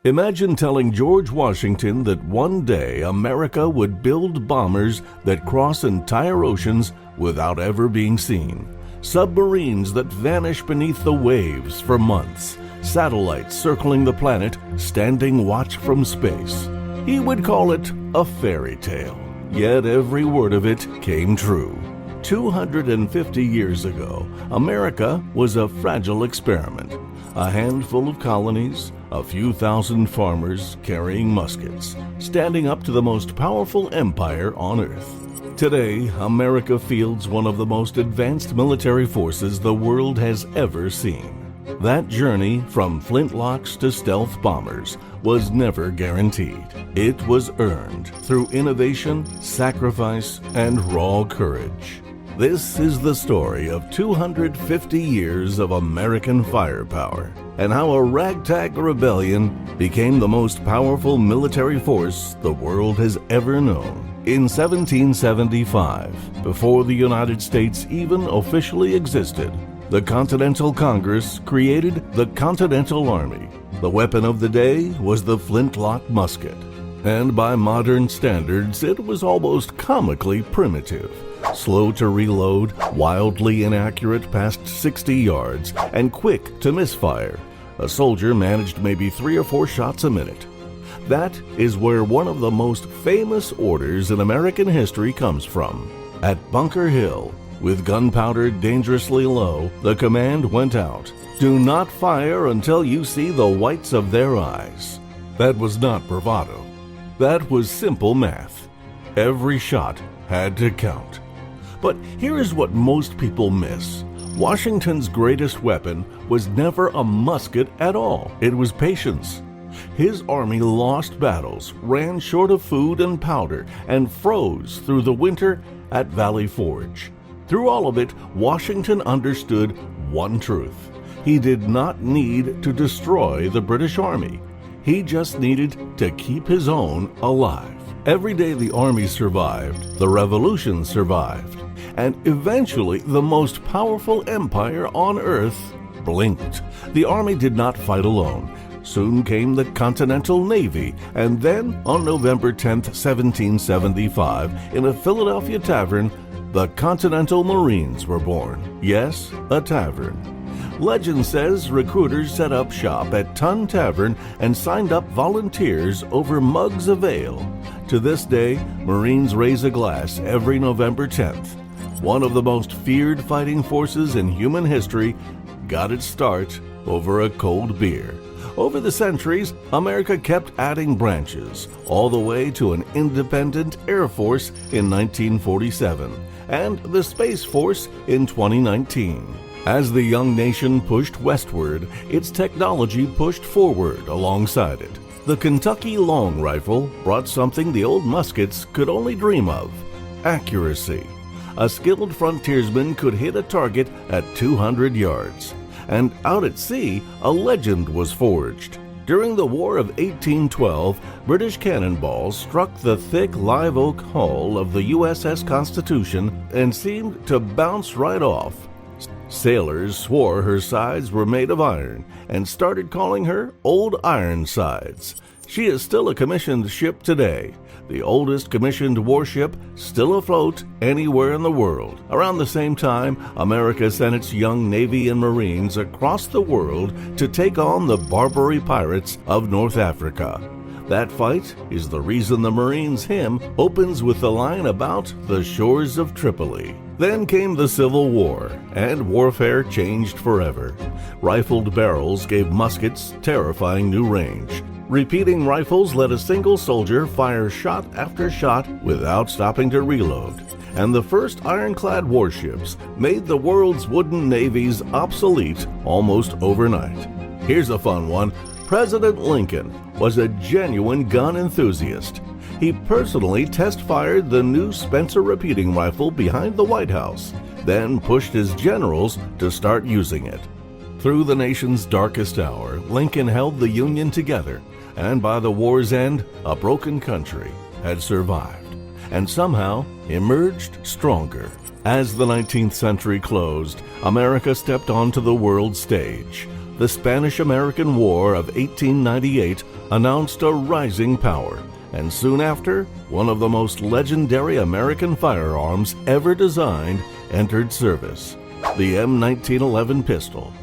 Imagine telling George Washington that one day America would build bombers that cross entire oceans without ever being seen. Submarines that vanish beneath the waves for months. Satellites circling the planet, standing watch from space. He would call it a fairy tale. Yet every word of it came true. 250 years ago, America was a fragile experiment. A handful of colonies, a few thousand farmers carrying muskets, standing up to the most powerful empire on earth. Today, America fields one of the most advanced military forces the world has ever seen. That journey from flintlocks to stealth bombers was never guaranteed. It was earned through innovation, sacrifice, and raw courage. This is the story of 250 years of American firepower and how a ragtag rebellion became the most powerful military force the world has ever known. In 1775, before the United States even officially existed, the Continental Congress created the Continental Army. The weapon of the day was the flintlock musket, and by modern standards, it was almost comically primitive. Slow to reload, wildly inaccurate past 60 yards, and quick to misfire. A soldier managed maybe 3 or 4 shots a minute. That is where one of the most famous orders in American history comes from. At Bunker Hill, with gunpowder dangerously low, the command went out: "Do not fire until you see the whites of their eyes." That was not bravado. That was simple math. Every shot had to count. But here is what most people miss. Washington's greatest weapon was never a musket at all. It was patience. His army lost battles, ran short of food and powder, and froze through the winter at Valley Forge. Through all of it, Washington understood one truth. He did not need to destroy the British Army. He just needed to keep his own alive. Every day the army survived, the revolution survived, and eventually the most powerful empire on earth blinked. The army did not fight alone. Soon came the Continental Navy, and then on November 10th, 1775, in a Philadelphia tavern, the Continental Marines were born. Yes, a tavern. Legend says recruiters set up shop at Tun Tavern and signed up volunteers over mugs of ale. To this day, Marines raise a glass every November 10th. One of the most feared fighting forces in human history got its start over a cold beer. Over the centuries, America kept adding branches, all the way to an independent Air Force in 1947 and the Space Force in 2019. As the young nation pushed westward, its technology pushed forward alongside it. The Kentucky long rifle brought something the old muskets could only dream of: accuracy. A skilled frontiersman could hit a target at 200 yards. And out at sea, a legend was forged. During the War of 1812, British cannonballs struck the thick live oak hull of the USS Constitution and seemed to bounce right off. Sailors swore her sides were made of iron and started calling her Old Ironsides. She is still a commissioned ship today, the oldest commissioned warship still afloat anywhere in the world. Around the same time, America sent its young Navy and Marines across the world to take on the Barbary pirates of North Africa. That fight is the reason the Marines' hymn opens with the line about the shores of Tripoli. Then came the Civil War, and warfare changed forever. Rifled barrels gave muskets terrifying new range. Repeating rifles let a single soldier fire shot after shot without stopping to reload. And the first ironclad warships made the world's wooden navies obsolete almost overnight. Here's a fun one. President Lincoln was a genuine gun enthusiast. He personally test-fired the new Spencer repeating rifle behind the White House, then pushed his generals to start using it. Through the nation's darkest hour, Lincoln held the Union together, and by the war's end, a broken country had survived, and somehow emerged stronger. As the 19th century closed, America stepped onto the world stage. the Spanish-American War of 1898 announced a rising power, and soon after, one of the most legendary American firearms ever designed entered service, the M1911 pistol.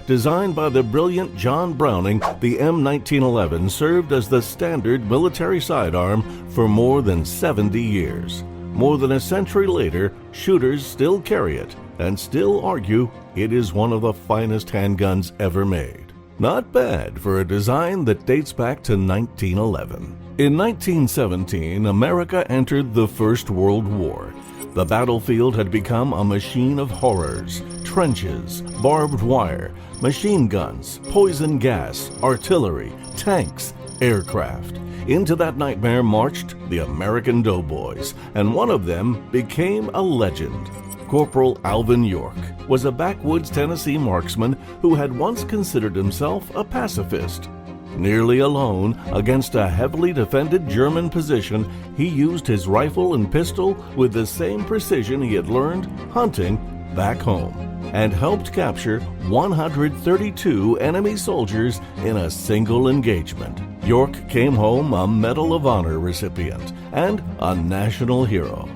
Designed by the brilliant John Browning, the M1911 served as the standard military sidearm for more than 70 years. More than a century later, shooters still carry it and still argue it is one of the finest handguns ever made. Not bad for a design that dates back to 1911. In 1917, America entered the First World War. The battlefield had become a machine of horrors: trenches, barbed wire, machine guns, poison gas, artillery, tanks, aircraft. Into that nightmare marched the American doughboys, and one of them became a legend. Corporal Alvin York was a backwoods Tennessee marksman who had once considered himself a pacifist. Nearly alone against a heavily defended German position, he used his rifle and pistol with the same precision he had learned hunting back home, and helped capture 132 enemy soldiers in a single engagement. York came home a Medal of Honor recipient and a national hero.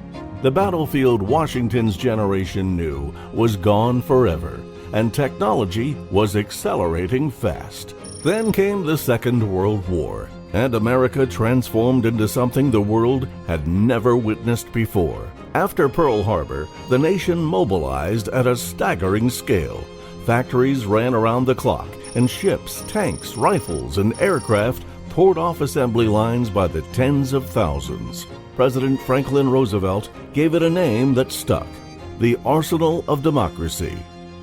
The battlefield Washington's generation knew was gone forever, and technology was accelerating fast. Then came the Second World War, and America transformed into something the world had never witnessed before. After Pearl Harbor, the nation mobilized at a staggering scale. Factories ran around the clock, and ships, tanks, rifles, and aircraft poured off assembly lines by the tens of thousands. President Franklin Roosevelt gave it a name that stuck: the Arsenal of Democracy.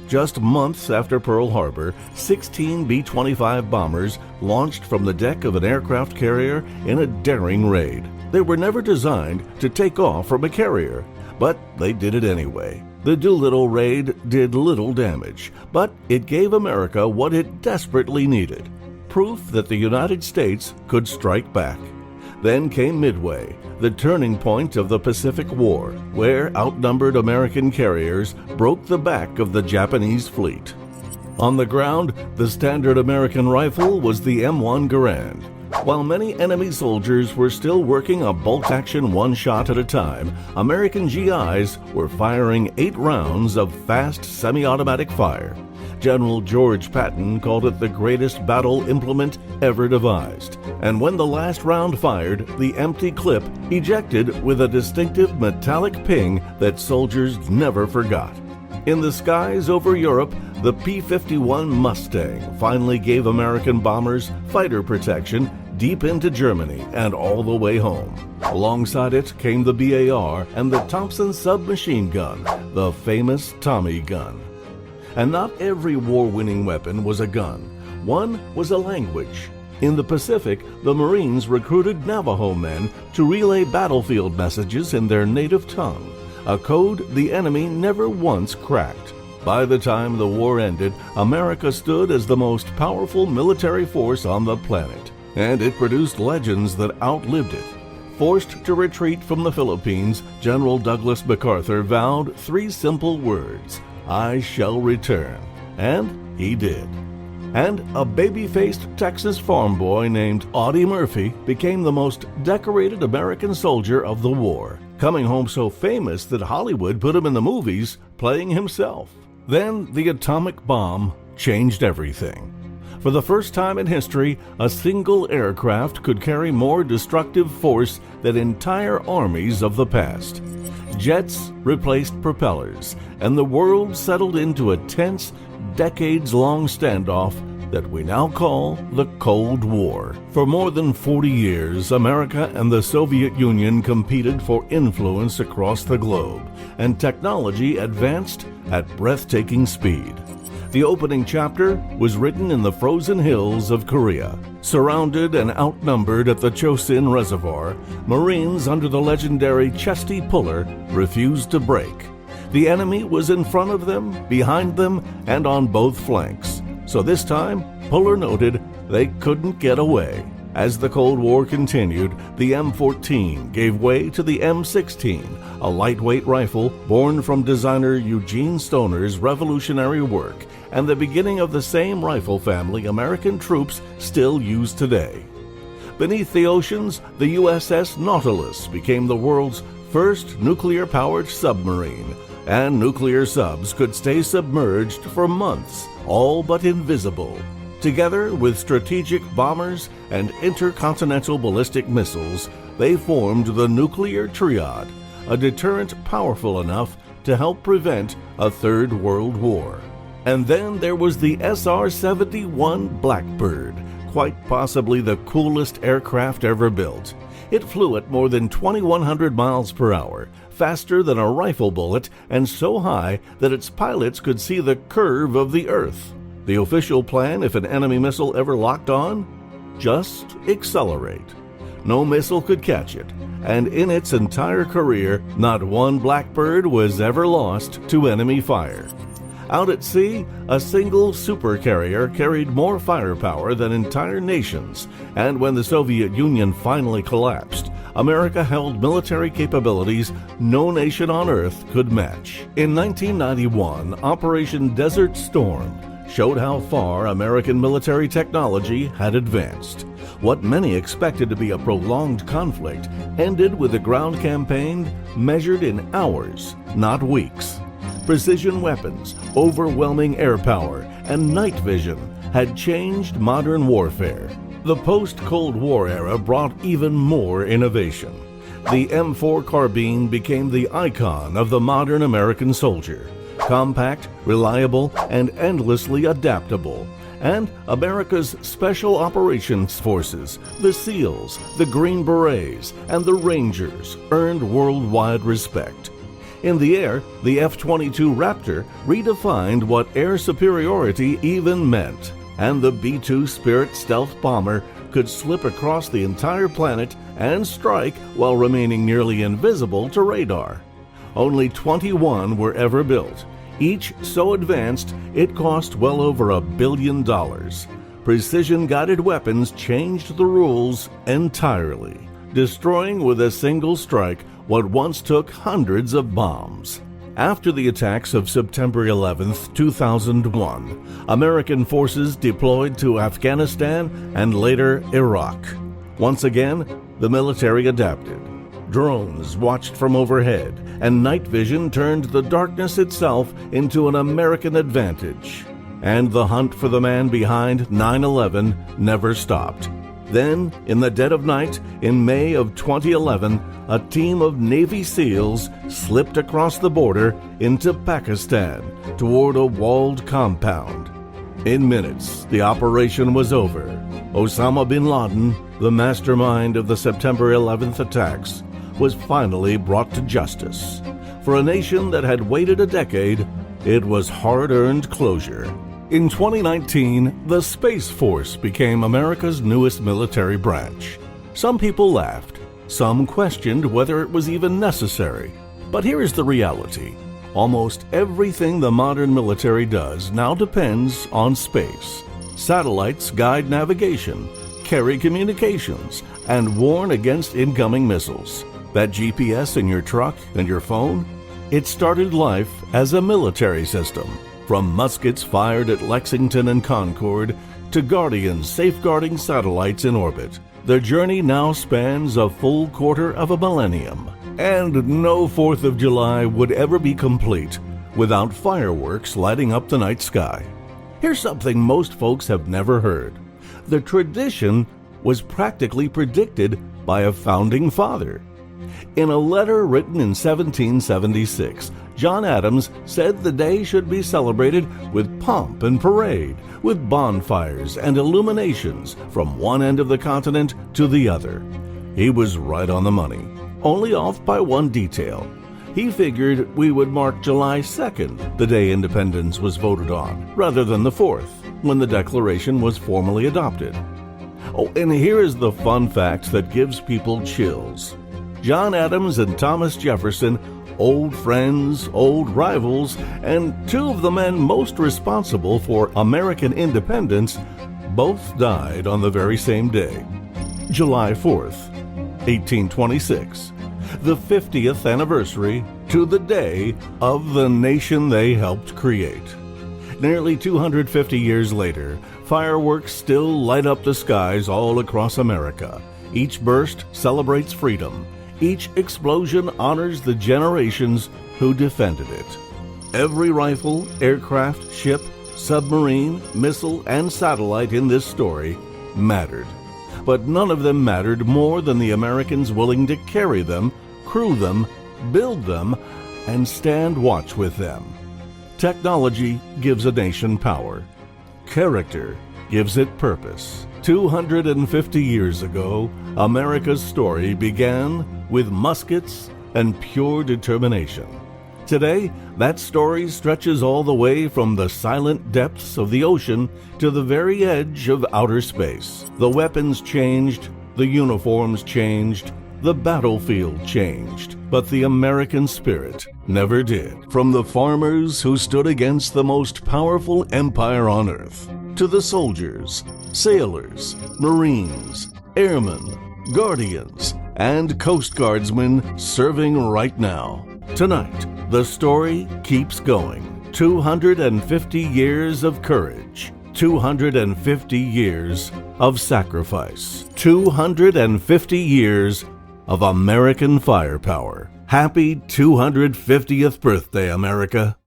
Just months after Pearl Harbor, 16 B-25 bombers launched from the deck of an aircraft carrier in a daring raid. They were never designed to take off from a carrier, but they did it anyway. The Doolittle raid did little damage, but it gave America what it desperately needed: proof that the United States could strike back. Then came Midway, the turning point of the Pacific War, where outnumbered American carriers broke the back of the Japanese fleet. On the ground, the standard American rifle was the M1 Garand. While many enemy soldiers were still working a bolt-action one shot at a time, American GIs were firing 8 rounds of fast semi-automatic fire. General George Patton called it the greatest battle implement ever devised. And when the last round fired, the empty clip ejected with a distinctive metallic ping that soldiers never forgot. In the skies over Europe, the P-51 Mustang finally gave American bombers fighter protection deep into Germany and all the way home. Alongside it came the BAR and the Thompson submachine gun, the famous Tommy gun. And not every war-winning weapon was a gun. One was a language. In the Pacific, the Marines recruited Navajo men to relay battlefield messages in their native tongue, a code the enemy never once cracked. By the time the war ended, America stood as the most powerful military force on the planet, and it produced legends that outlived it. Forced to retreat from the Philippines, General Douglas MacArthur vowed 3 simple words: "I shall return," and he did. And a baby-faced Texas farm boy named Audie Murphy became the most decorated American soldier of the war, coming home so famous that Hollywood put him in the movies playing himself. Then the atomic bomb changed everything. For the first time in history, a single aircraft could carry more destructive force than entire armies of the past. Jets replaced propellers, and the world settled into a tense, decades-long standoff that we now call the Cold War. For more than 40 years, America and the Soviet Union competed for influence across the globe, and technology advanced at breathtaking speed. The opening chapter was written in the frozen hills of Korea. Surrounded and outnumbered at the Chosin Reservoir, Marines under the legendary Chesty Puller refused to break. The enemy was in front of them, behind them, and on both flanks. So this time, Puller noted they couldn't get away. As the Cold War continued, the M14 gave way to the M16, a lightweight rifle born from designer Eugene Stoner's revolutionary work and the beginning of the same rifle family American troops still use today. Beneath the oceans, the USS Nautilus became the world's first nuclear-powered submarine, and nuclear subs could stay submerged for months, all but invisible. Together with strategic bombers and intercontinental ballistic missiles, they formed the nuclear triad, a deterrent powerful enough to help prevent a Third World War. And then there was the SR-71 Blackbird, quite possibly the coolest aircraft ever built. It flew at more than 2,100 miles per hour, faster than a rifle bullet, and so high that its pilots could see the curve of the Earth. The official plan, if an enemy missile ever locked on? Just accelerate. No missile could catch it, and in its entire career, not one Blackbird was ever lost to enemy fire. Out at sea, a single supercarrier carried more firepower than entire nations, and when the Soviet Union finally collapsed, America held military capabilities no nation on Earth could match. In 1991, Operation Desert Storm showed how far American military technology had advanced. What many expected to be a prolonged conflict ended with a ground campaign measured in hours, not weeks. Precision weapons, overwhelming air power, and night vision had changed modern warfare. The post-Cold War era brought even more innovation. The M4 carbine became the icon of the modern American soldier. Compact, reliable, and endlessly adaptable. And America's Special Operations Forces, the SEALs, the Green Berets, and the Rangers earned worldwide respect. In the air, the F-22 Raptor redefined what air superiority even meant, and the B-2 Spirit stealth bomber could slip across the entire planet and strike while remaining nearly invisible to radar. Only 21 were ever built, each so advanced it cost well over $1 billion. Precision-guided weapons changed the rules entirely, destroying with a single strike what once took hundreds of bombs. After the attacks of September 11, 2001, American forces deployed to Afghanistan and later Iraq. Once again, the military adapted. Drones watched from overhead, and night vision turned the darkness itself into an American advantage. And the hunt for the man behind 9/11 never stopped. Then, in the dead of night, in May of 2011, a team of Navy SEALs slipped across the border into Pakistan toward a walled compound. In minutes, the operation was over. Osama bin Laden, the mastermind of the September 11th attacks, was finally brought to justice. For a nation that had waited a decade, it was hard-earned closure. In 2019, the Space Force became America's newest military branch. Some people laughed. Some questioned whether it was even necessary. But here is the reality. Almost everything the modern military does now depends on space. Satellites guide navigation, carry communications, and warn against incoming missiles. That GPS in your truck and your phone? It started life as a military system. From muskets fired at Lexington and Concord to Guardians safeguarding satellites in orbit, the journey now spans a full quarter of a millennium. And no 4th of July would ever be complete without fireworks lighting up the night sky. Here's something most folks have never heard. The tradition was practically predicted by a founding father. In a letter written in 1776, John Adams said the day should be celebrated with pomp and parade, with bonfires and illuminations from one end of the continent to the other. He was right on the money, only off by one detail. He figured we would mark July 2nd, the day independence was voted on, rather than the 4th, when the Declaration was formally adopted. Oh, and here is the fun fact that gives people chills. John Adams and Thomas Jefferson, old friends, old rivals, and two of the men most responsible for American independence, both died on the very same day. July 4th, 1826, the 50th anniversary to the day of the nation they helped create. Nearly 250 years later, fireworks still light up the skies all across America. Each burst celebrates freedom. Each explosion honors the generations who defended it. Every rifle, aircraft, ship, submarine, missile, and satellite in this story mattered. But none of them mattered more than the Americans willing to carry them, crew them, build them, and stand watch with them. Technology gives a nation power. Character gives it purpose. 250 years ago, America's story began with muskets and pure determination. Today, that story stretches all the way from the silent depths of the ocean to the very edge of outer space. The weapons changed, the uniforms changed, the battlefield changed, but the American spirit never did. From the farmers who stood against the most powerful empire on earth, to the soldiers, sailors, marines, airmen, guardians, and Coast Guardsmen serving right now. Tonight, the story keeps going. 250 years of courage. 250 years of sacrifice. 250 years of American firepower. Happy 250th birthday, America.